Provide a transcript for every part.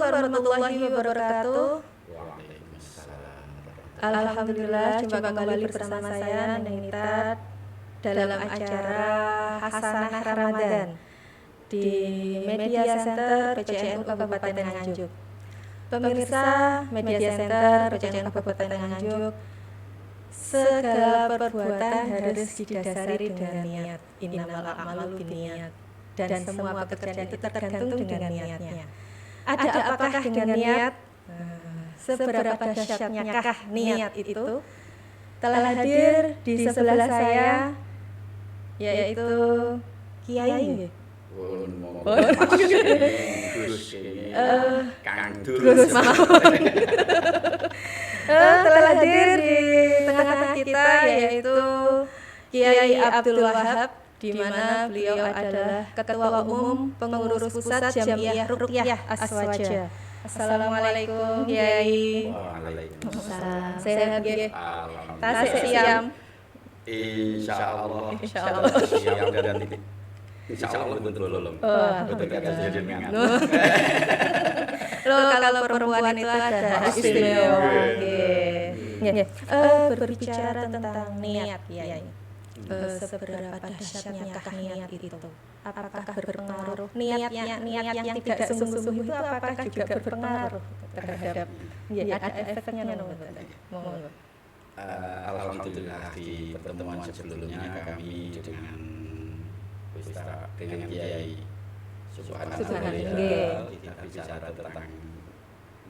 warahmatullahi wabarakatuh. Waalaikumsalam. Alhamdulillah, jumpa kembali bersama saya Nenita dalam acara Hasanah Ramadan di Media Center PCNU Kabupaten Nganjuk. Pemirsa Media Center PCNU Kabupaten Nganjuk, segala perbuatan harus didasari dengan niat. Innamal a'malu binniyat. Dan semua pekerjaan itu tergantung dengan niatnya. Ada apakah dengan niat? Seberapa dahsyatnyakah niat itu? Telah hadir di sebelah saya, yaitu Kiai. Gus telah hadir di tengah-tengah kita, yaitu Kiai Abdul Wahab, di mana beliau adalah Ketua Umum Pengurus Pusat Jamiah Ruqyah Aswaja. Assalamualaikum Kiai. Waalaikumsalam. Sehat nggih? Tasik siam. Insyaallah. Siap dan insyaallah betul belum. Betul kata jenengan. Loh, kalau perempuan itu ada istimewa. Nggih. Berbicara tentang niat, Kiai. Seberapa dahsyatnyakah niat itu? Apakah berpengaruh? Niat yang tidak sungguh-sungguh itu apakah juga berpengaruh terhadap ada efeknya? Monggo. Alhamdulillah, di pertemuan sebelumnya kami dengan Kiai Subhanallah kita bicara tentang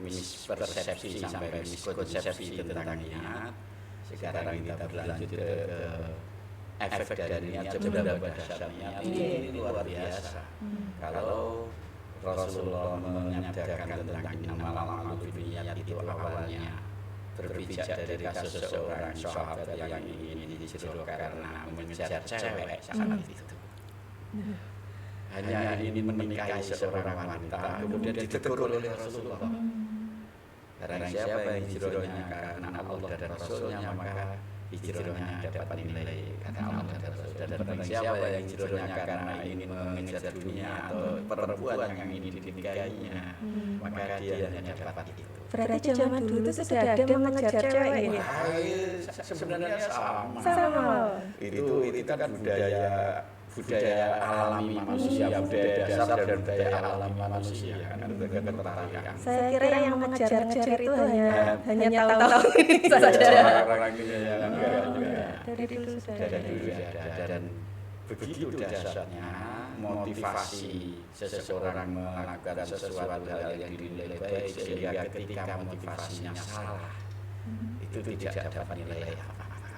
mispersepsi sampai miskonsepsi tentang niat. Sekarang kita berlanjut ke efek dari niat, seberapa dahsyat niat. Ini luar biasa. Kalau Rasulullah menyadarkan tentang innamal a'malu binniyat itu awalnya berpijak dari kasus seorang sahabat yang ingin hijrah karena mengejar cewek saat itu. Hanya ingin menikahi seorang wanita, kemudian ditegur oleh Rasulullah. Barang siapa yang hijrahnya karena Allah dan Rasulnya, maka hijrahnya dapat nilai kata Allah dan Rasul. Dan barang siapa yang hijrahnya karena ingin mengejar dunia atau perempuan yang ingin dinikahinya, maka dia hanya dapat itu. Berarti zaman dulu sudah ada mengejar cewek ya? Sebenarnya sama. Itu kan budaya alami manusia, budaya dasar dan budaya alami manusia kan ketertarikan. Saya kira yang mengejar-ngejar itu hanya tahu-tahu ini saja. Orang ini Dari dulu sudah ada, dan begitu dahsyatnya motivasi seseorang melakukan sesuatu hal yang dinilai baik, sehingga ketika motivasinya salah itu tidak dapat nilai apa-apa.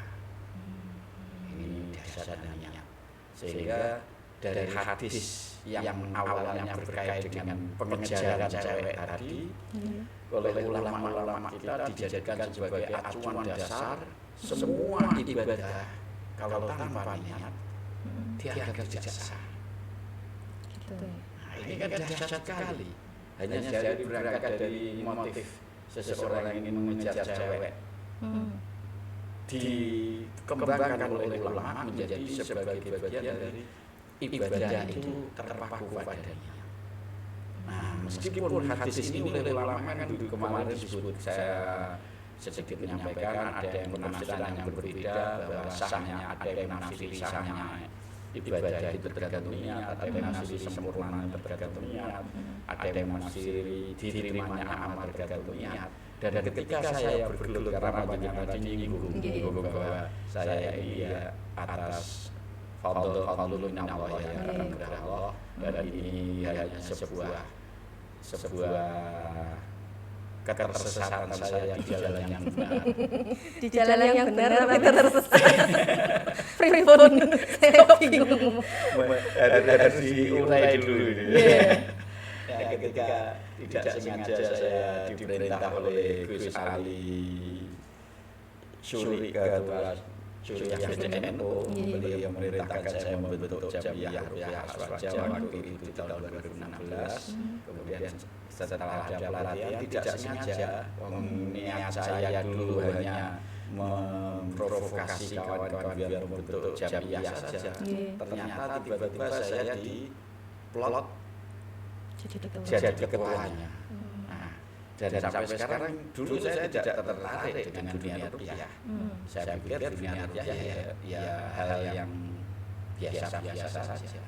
Ini dahsyatnya niat. Sehingga dari hadis yang awalnya berkait dengan pengejaran cewek tadi, oleh ulama-ulama kita dijadikan sebagai acuan dasar semua ibadah. Kalau tanpa niat, dia akan tidak sah. Nah, ini kan dahsyat sekali. Hanya dari berangkat dari motif seseorang yang ingin mengejar cewek, dikembangkan oleh ulama menjadi sebagai bagian dari ibadah itu terpaku padanya. Nah, meskipun hadis ini oleh ulama kan kemarin disebut, saya sedikit menyampaikan ada yang penafsiran yang berbeda, bahwa sahnya ada yang menafsiri sahnya ibadah itu tergantung niat, ada yang menafsiri sempurnanya tergantung niat, ada yang menafsiri diterimanya amal tergantung niat. Dan ketika saya bergelut karena banyak tadi nyinggung bahwa saya ini ya atas fadl min Allah, ya anugerah Allah, dan ini hanya sebuah ketersesatan saya di jalan yang benar. Di jalan yang benar tapi tersesat. Pripun? Saya bingung. Harus diurai dulu ini. Ya, ketika tidak sengaja saya diperintah oleh Gus Ali Syuri, Ketua Syuriah PCNU, beliau memerintahkan saya membentuk Jamiah Ruqyah Aswaja waktu itu di tahun 2016. Kemudian setelah ada pelatihan, tidak sengaja niat saya dulu hanya memprovokasi kawan-kawan biar membentuk Jamiah saja. Ternyata tiba-tiba saya diplot jadi ketuanya. Nah, Dan sampai sekarang dulu saya tidak tertarik dengan dunia ruqyah. Saya pikir dunia ruqyah ya hal yang biasa-biasa saja.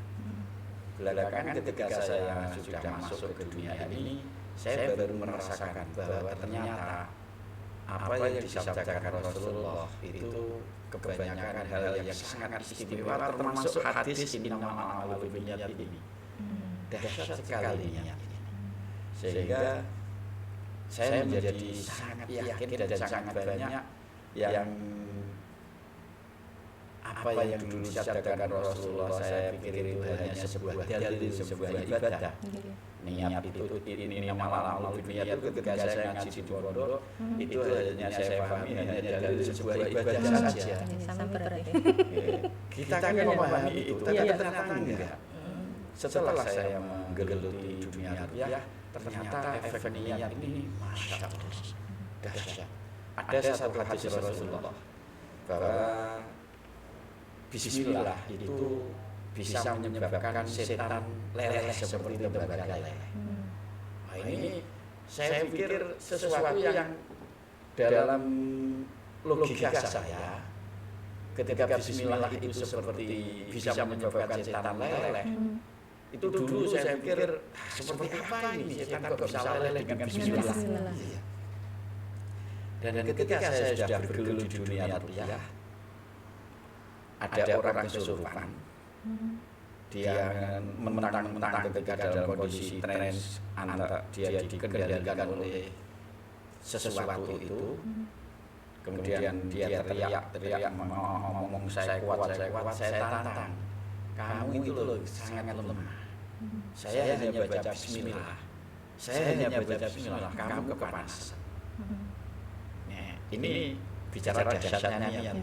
Belakangan ketika saya sudah masuk ke dunia ini, saya baru merasakan bahwa ternyata apa yang disabdakan Rasulullah itu kebanyakan hal yang sangat istimewa, termasuk hadis innamal a'malu binniyat ini. Dahsyat sekali niat ini. Sehingga saya menjadi sangat yakin dan sangat banyak yang apa yang dulu disabdakan Rasulullah saya pikir itu hanya sebuah dalil, sebuah ibadah. Niat itu innamal a'malu binniyat itu ketika saya ngaji di pondok itu hanya saya pahami hanya dalil sebuah ibadah saja. Sama berarti. Kita kan memahami itu, tapi ternyata enggak. Setelah saya menggeluti dunia ruqyah, ternyata efek niat ini masya Allah dahsyat. Ada satu hadis Rasulullah bahwa Bismillah itu bisa menyebabkan setan leleh seperti tembaga leleh. Nah, ini saya pikir sesuatu yang dalam logika saya, ketika Bismillah itu seperti bisa menyebabkan setan leleh, itu dulu saya pikir seperti apa ini setan kok bisa leleh dengan Bismillah. Dan ketika saya sudah bergelut di dunia ruqyah, ada orang kesurupan. Dia menentang ketika dalam kondisi trans antara dia dikendalikan oleh sesuatu itu. Kemudian dia teriak ngomong saya kuat, saya tantang. Kamu itu loh sangat lemah. Saya hanya baca Bismillah. Kamu kepanasan. Nah, ini bicara dahsyatnya niat.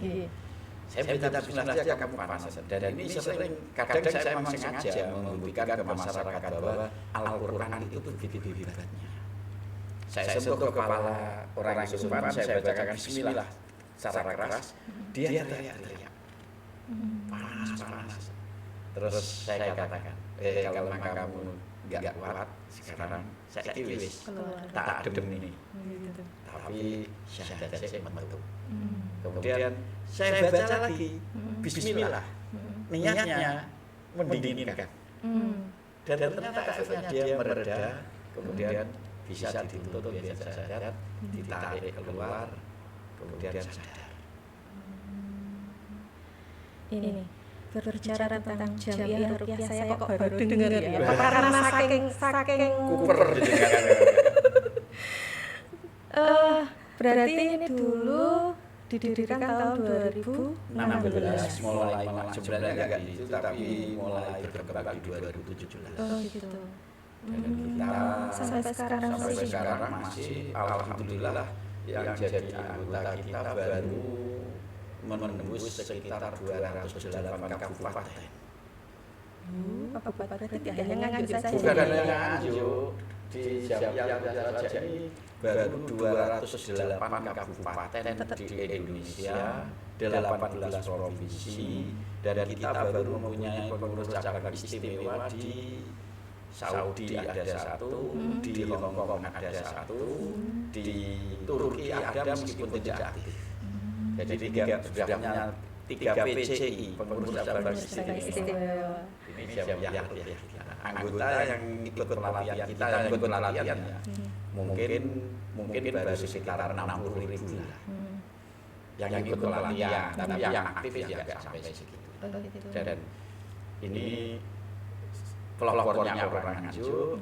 Saya baca Bismillah saja kamu kepanasan. Dan ini sering, kadang saya memang sengaja membuktikan ke masyarakat bahwa Al-Quran itu begitu hebatnya. Saya sentuh ke kepala orang yang kesurupan, saya bacakan Bismillah secara keras, dia teriak-teriak. Panas. Terus saya katakan, kalau kamu nggak kuat sekarang, saya wis tak adem ini. Tapi syahadat saya metu. Kemudian saya baca lagi Bismillah, niatnya mendinginkan. Dan ternyata efeknya dia mereda, kemudian bisa ditutup biasa saja, ditarik keluar, kemudian sadar. Ini berbicara tentang jamiah ruqyah saya kok baru dengar ya. Karena saking Kuper jenengan. berarti ini dulu didirikan tahun 2016. Mulai sebenarnya enggak di situ, tapi mulai berkembang di 2017. Oh gitu. Dan kita sampai sekarang masih alhamdulillah yang jadi anggota kita baru menembus sekitar 208 kabupaten. Kabupaten tidak hanya Nganjuk saja. Bukan hanya Nganjuk, di Jamiah saja ini baru 208 kabupaten di Indonesia, 18 provinsi, dan kita baru mempunyai pengurus cabang istimewa di Saudi ada satu, di Hong Kong ada satu, di Turki ada meskipun tidak aktif. Jadi sudah punya 3 PCI, pengurus cabang istimewa. Ini Jamiah Ruqyah. Anggota yang ikut pelatihan kita, yang ikut pelatihannya, mungkin baru sekitar 60.000 lah. Yang ikut pelatihan, tapi yang aktif ya nggak sampai segitu. Dan ini pelopornya orang Nganjuk,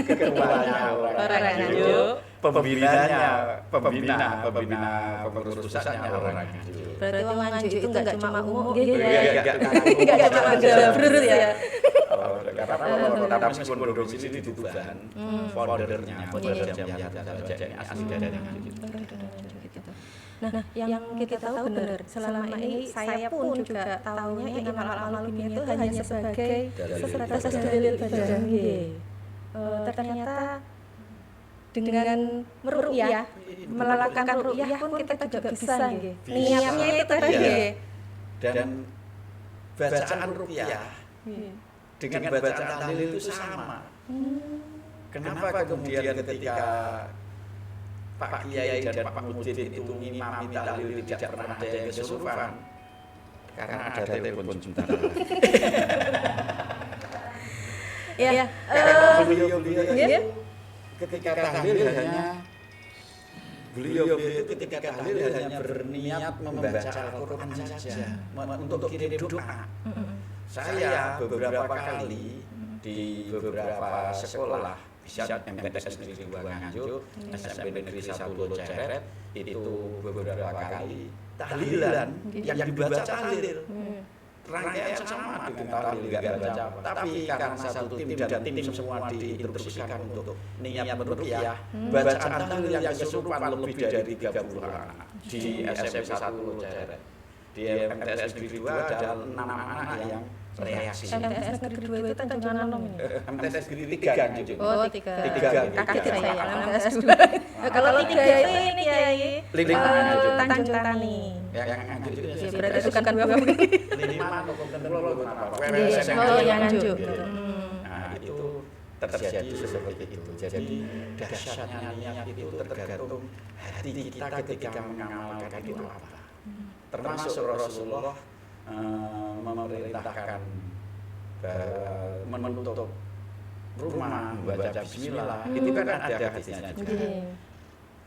ketuanya orang Nganjuk, pembina pengurus pusatnya orang Nganjuk. Berarti orang Nganjuk itu nggak cuma umum gitu ya? Nggak cuma jabrur ya? Karena meskipun produksi ini di Tuban, foundernya Jamiah saja ini asli dari Nganjuk. Nah, yang kita tahu benar, selama ini saya pun juga tahunya innamal a'malu binniyat itu hanya sebagai sebatas dalil ibadah. Ternyata dengan meruqyah, melakukan ruqyah pun kita juga bisa nggih. Niatnya itu tadi nggih. Dan bacaan ruqyah dengan bacaan tahlil itu sama. Kenapa kemudian ketika Pak Kiai dan Pak Mudin itu ngimami tahlil tidak pernah ada yang kesurupan? Karena ada telepon sebentar. Ya, Karena beliau ketika tahlil beliau itu ketika tahlil hanya berniat membaca Al-Quran saja untuk kirim doa. Saya beberapa kali di beberapa sekolah, bisa MTS Negeri 2 Nganjuk, SMP Negeri 1 Loceret, itu beberapa kali tahlilan yang dibaca tahlil. Rangkaian sama dengan tahlil nggak baca apa. Tapi karena satu tim dan tim semua diinstruksikan untuk niat meruqyah, bacaan tahlil yang kesurupan lebih dari 30 anak di SMP 1 Loceret. Di MTS Negeri 2 ada 6 anak yang reaksi. MTS Negeri 2 itu Tanjung Anom ini. MTS Negeri 3 Nganjuk. Oh, 3. Tiga. Kaget saya MTS 2. Kalau 3 itu ini Kiai. Tanjung Tani. Yang Nganjuk itu Ya, berarti bukan 2 Lima Oh, yang Nganjuk. Nah, itu terjadi seperti itu. Jadi dahsyatnya niat itu tergantung hati kita ketika mengamalkan itu apa. Termasuk Rasulullah memerintahkan menutup rumah, membaca bismillah. Itu kan ada hadisnya juga.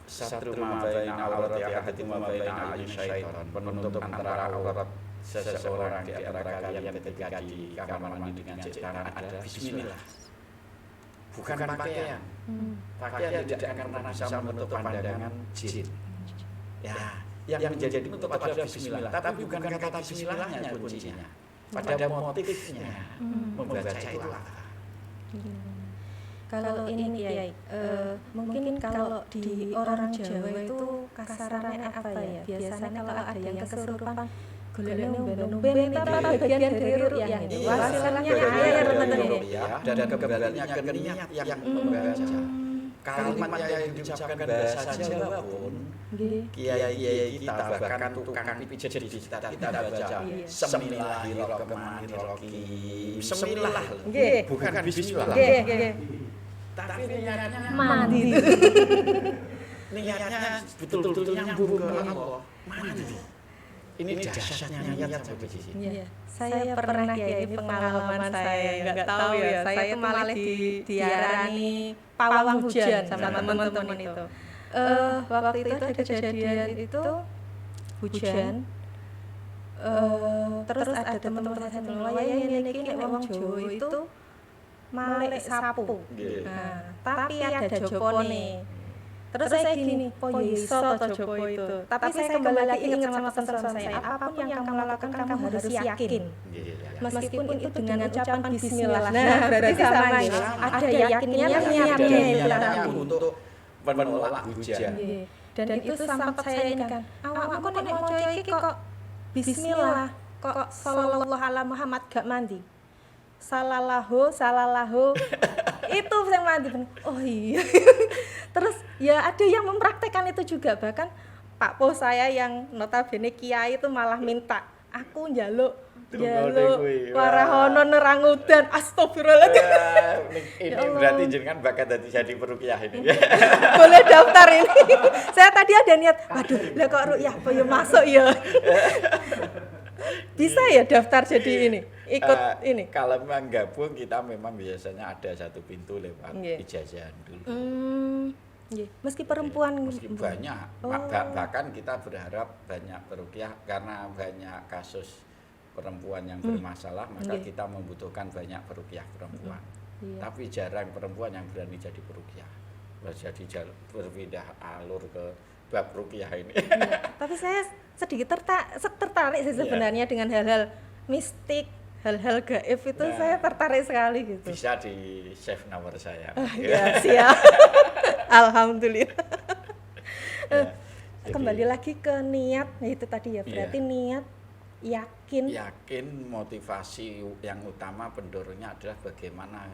Satru ma baina awrati ahadikum wa baina ayun syaitan. Penutup antara aurat seseorang di antara kalian ketika di kamar mandi dengan setan ada bismillah. Bukan pakaian. Pakaian tidak akan pernah bisa menutup pandangan jin. Ya, yang menjadi penutup adalah bismillah. Tapi bukan kata bismillahnya kuncinya. Pada motifnya membaca itu apa. Kalau ini Kiai, mungkin kalau di orang Jawa itu kasarannya apa ya? Biasanya kalau ada yang kesurupan, golekne umben-umben itu apa bagian dari ruqyah ini? Hasilnya air ngoten nggih. Dan kembalinya ke niat yang membaca. Kalimat yang diucapkan bahasa Jawa pun, kiai-kiai kita bahkan tukang pijat di kita baca Bismillahirrahmanirrahim. Bismillah, bukan Bismillah. Tapi niatnya Mandi. niatnya betul-betul nyambung ke Allah. Mandi. Ini dahsyatnya niat sampai di sini. Iya. Saya pernah ya, ini pengalaman saya, nggak tahu ya. Saya itu malah diarani pawang hujan sama teman-teman itu. Waktu itu ada kejadian itu hujan. Terus ada teman-teman saya bilang, "Wah, ini wong Jawa itu malek sapu." Nah, tapi ada jopone. Terus saya gini, oh iso toh jopo itu. Tapi saya kembali lagi ingat sama pesan saya, apapun yang kamu lakukan kamu harus yakin. Meskipun itu dengan ucapan bismillah. Nah, berarti sama ya. Ada yakinnya, niatnya itu untuk menolak hujan. Dan itu sempat saya ini kan, aku nek maca iki kok bismillah, kok sallallahu ala Muhammad gak mandi. Salalahu itu yang mandi. Oh iya. Terus ya ada yang mempraktekkan itu juga, bahkan Pak Po saya yang notabene kiai itu malah minta aku njaluk warahono nerang udan. Astagfirullahaladzim. Ini berarti jenengan bakat jadi peruqyah ini. Boleh daftar ini. Saya tadi ada niat, waduh lah kok ruqyah apa ya masuk ya. Bisa ya daftar jadi ini, ikut ini. Kalau memang gabung kita memang biasanya ada satu pintu lewat ijazah dulu. Meski perempuan meski banyak, bahkan kita berharap banyak peruqyah karena banyak kasus perempuan yang bermasalah, maka kita membutuhkan banyak peruqyah perempuan. Tapi jarang perempuan yang berani jadi peruqyah. Jadi berpindah alur ke bab ruqyah ini. Tapi saya sedikit tertarik sih sebenarnya dengan hal-hal mistik, hal-hal gaib itu saya tertarik sekali gitu. Bisa di save nomor saya. Ya, siap. Alhamdulillah. Kembali lagi ke niat, itu tadi ya, berarti niat, yakin, motivasi yang utama pendorongnya adalah bagaimana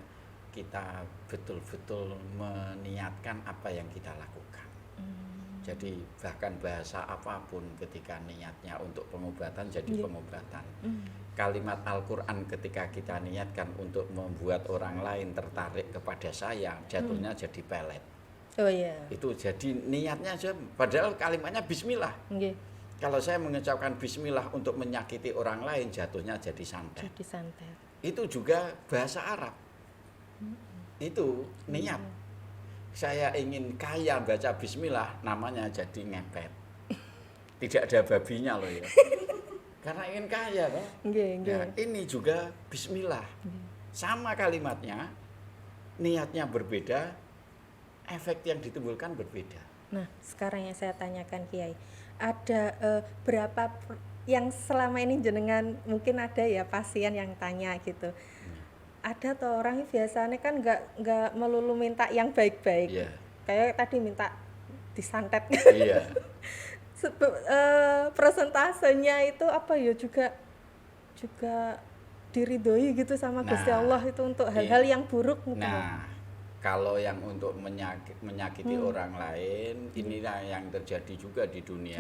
kita betul-betul meniatkan apa yang kita lakukan. Jadi bahkan bahasa apapun ketika niatnya untuk pengobatan jadi pengobatan. Kalimat Al-Quran ketika kita niatkan untuk membuat orang lain tertarik kepada saya, jatuhnya jadi pelet. Oh iya. Itu jadi niatnya aja, padahal kalimatnya bismillah. Nggih. Kalau saya mengucapkan bismillah untuk menyakiti orang lain, jatuhnya jadi santet. Jadi santet. Itu juga bahasa Arab. Itu niat. Saya ingin kaya baca bismillah, namanya jadi ngepet. Tidak ada babinya loh ya. Karena ingin kaya kan. Nah, ini juga bismillah. Sama kalimatnya, niatnya berbeda, efek yang ditimbulkan berbeda. Nah, sekarang yang saya tanyakan Kiai, ada berapa yang selama ini jenengan mungkin ada ya pasien yang tanya gitu. Ada tuh orang biasanya kan nggak melulu minta yang baik-baik. Kayak tadi minta disantet. Iya. Persentasenya itu apa ya juga diridhoi gitu sama Gusti Allah itu untuk hal-hal yang buruk mungkin. Nah, kalau yang untuk menyakiti orang lain, inilah yang terjadi juga di dunia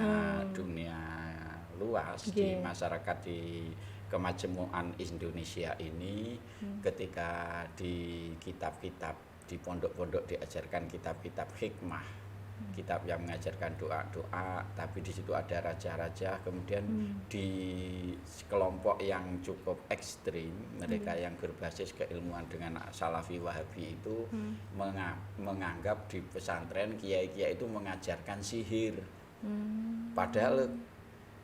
luas, di masyarakat di Kemajmuan Indonesia ini. Ketika di kitab-kitab di pondok-pondok diajarkan kitab-kitab hikmah, kitab yang mengajarkan doa-doa, tapi di situ ada raja-raja. Kemudian di kelompok yang cukup ekstrim, mereka yang berbasis keilmuan dengan Salafi Wahabi itu menganggap di pesantren kiai-kiai itu mengajarkan sihir. Padahal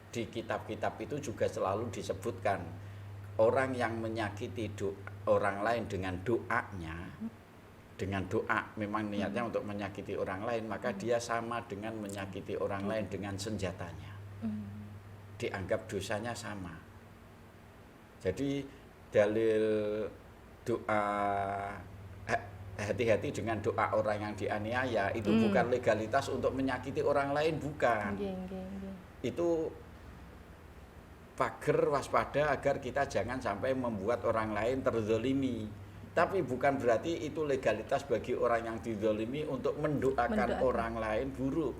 di kitab-kitab itu juga selalu disebutkan orang yang menyakiti orang lain dengan doanya, dengan doa memang niatnya untuk menyakiti orang lain, maka dia sama dengan menyakiti orang lain dengan senjatanya. Dianggap dosanya sama. Jadi dalil doa hati-hati dengan doa orang yang dianiaya itu bukan legalitas untuk menyakiti orang lain, bukan. Itu pagar waspada agar kita jangan sampai membuat orang lain terzalimi. Tapi bukan berarti itu legalitas bagi orang yang dizalimi untuk mendoakan orang lain buruk.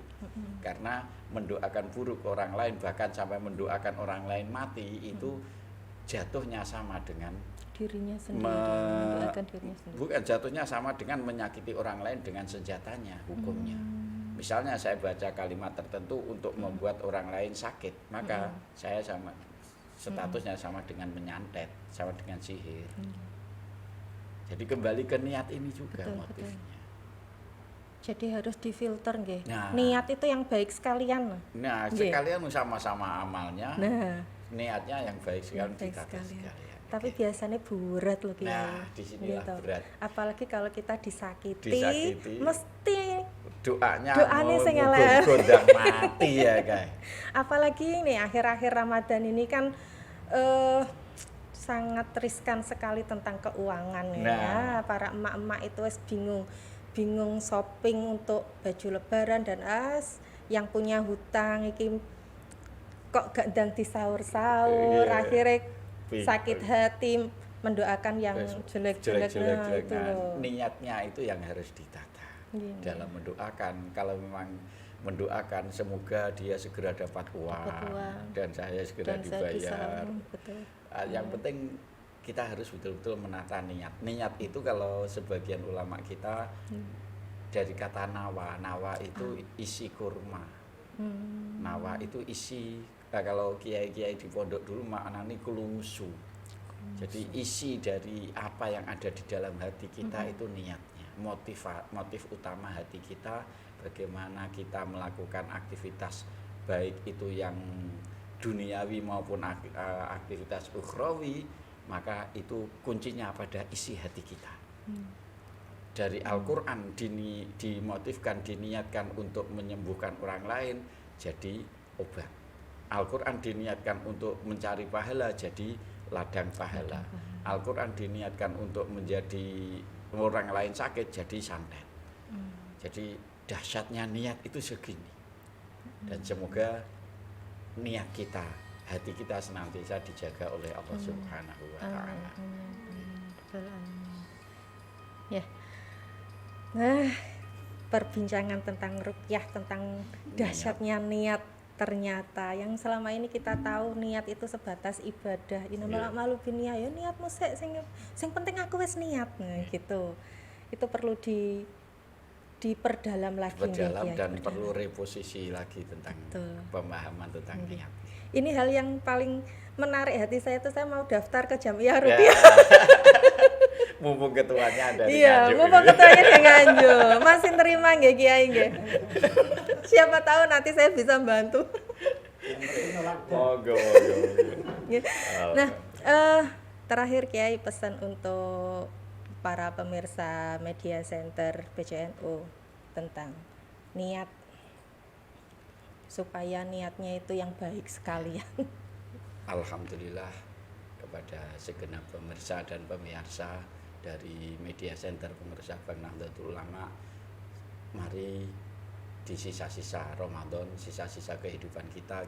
Karena mendoakan buruk orang lain, bahkan sampai mendoakan orang lain mati, itu jatuhnya sama dengan dirinya sendiri, mendoakan dirinya sendiri. Bukan, jatuhnya sama dengan menyakiti orang lain dengan senjatanya, hukumnya. Misalnya saya baca kalimat tertentu untuk membuat orang lain sakit, maka saya sama statusnya sama dengan menyantet, sama dengan sihir. Jadi kembali ke niat ini juga motifnya. Jadi harus difilter nggih. Nah, niat itu yang baik sekalian. Nah, sekalian sama-sama amalnya. Niatnya yang baik sekalian sekalian. Tapi biasanya berat loh Kiai. Nah, disinilah gitu. Berat. Apalagi kalau kita disakiti. Mesti doanya sing gondang mati ya, guys. Apalagi ini akhir-akhir Ramadan ini kan sangat riskan sekali tentang keuangan ya. Para emak-emak itu bingung shopping untuk baju lebaran dan yang punya hutang iki kok gak ndang disaur-saur, akhirnya sakit hati mendoakan yang jelek-jelek itu loh. Niatnya itu yang harus ditata dalam mendoakan. Kalau memang mendoakan semoga dia segera dapat uang dan saya segera dibayar. Yang penting kita harus betul-betul menata niat. Niat itu kalau sebagian ulama kita dari kata nawa. Nawa itu isi kurma. Nawa itu isi. Nah, kalau kiai-kiai di pondok dulu maknanya kulusu. Jadi isi dari apa yang ada di dalam hati kita itu niatnya. Motif utama hati kita bagaimana kita melakukan aktivitas baik itu yang duniawi maupun aktivitas ukhrawi, maka itu kuncinya pada isi hati kita. Dari Al-Quran dimotifkan, diniatkan untuk menyembuhkan orang lain, jadi obat. Al-Quran diniatkan untuk mencari pahala, jadi ladang pahala. Al-Quran diniatkan untuk menjadi orang lain sakit, jadi santet. Jadi dahsyatnya niat itu segini. Dan semoga niat kita, hati kita senantiasa dijaga oleh Allah Subhanahu wa Ta'ala. Ya. Nah, perbincangan tentang ruqyah, tentang dahsyatnya niat. Ternyata yang selama ini kita tahu niat itu sebatas ibadah. Innamal a'malu binniyat, ya niatmu sing penting aku wis niat. Nah, gitu. Itu perlu diperdalam lagi dan perlu reposisi lagi tentang pemahaman tentang niat. Ini hal yang paling menarik hati saya, itu saya mau daftar ke Jamiah Ruqyah. Mumpung ketuanya ada di Nganjuk. Iya, mumpung ketuanya di Nganjuk. Masih terima nggih Kiai nggih. Siapa tahu nanti saya bisa bantu. Monggo. Nah, terakhir Kiai pesan untuk para pemirsa Media Center PCNU tentang niat, supaya niatnya itu yang baik sekalian. Alhamdulillah kepada segenap pemirsa dan pemirsa dari Media Center Pemirsa Bank Nahdlatul Ulama, mari di sisa-sisa Ramadan, sisa-sisa kehidupan kita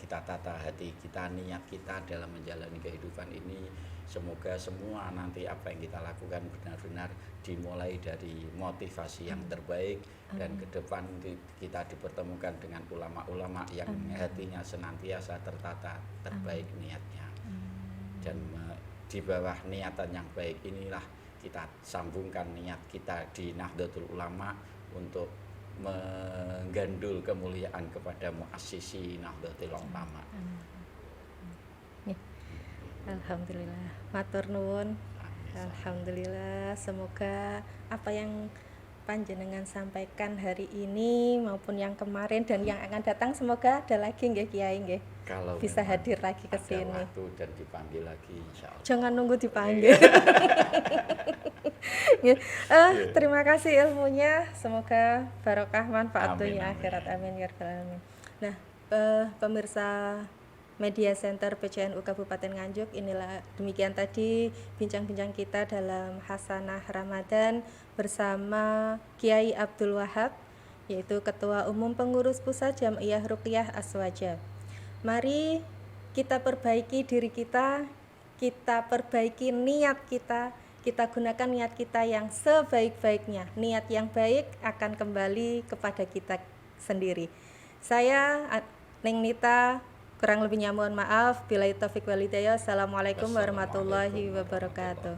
tata hati kita, niat kita dalam menjalani kehidupan ini. Semoga semua nanti apa yang kita lakukan benar-benar dimulai dari motivasi yang terbaik, dan ke depan kita dipertemukan dengan ulama-ulama yang hatinya senantiasa tertata terbaik niatnya. Dan di bawah niatan yang baik inilah kita sambungkan niat kita di Nahdlatul Ulama untuk menggandul kemuliaan kepada muassisi Nahdlatul Ulama. Alhamdulillah, matur nuwun. Alhamdulillah, semoga apa yang panjenengan sampaikan hari ini maupun yang kemarin dan yang akan datang, semoga ada lagi nggih Kiai nggih. Kalau bisa hadir lagi ke sini. Waktu dan dipanggil lagi insyaallah. Jangan nunggu dipanggil. Terima kasih ilmunya, semoga barokah manfaat dunia akhirat, amin ya rabbal alamin. Nah, pemirsa Media Center PCNU Kabupaten Nganjuk, inilah demikian tadi bincang-bincang kita dalam Hasanah Ramadan bersama Kiai Abdul Wahab, yaitu Ketua Umum Pengurus Pusat Jamiah Ruqyah Aswaja. Mari kita perbaiki diri kita perbaiki niat kita gunakan niat kita yang sebaik-baiknya. Niat yang baik akan kembali kepada kita sendiri. Saya Ning Nita, kurang lebihnya mohon maaf. Billahi taufik wal hidayah. Assalamualaikum warahmatullahi wabarakatuh.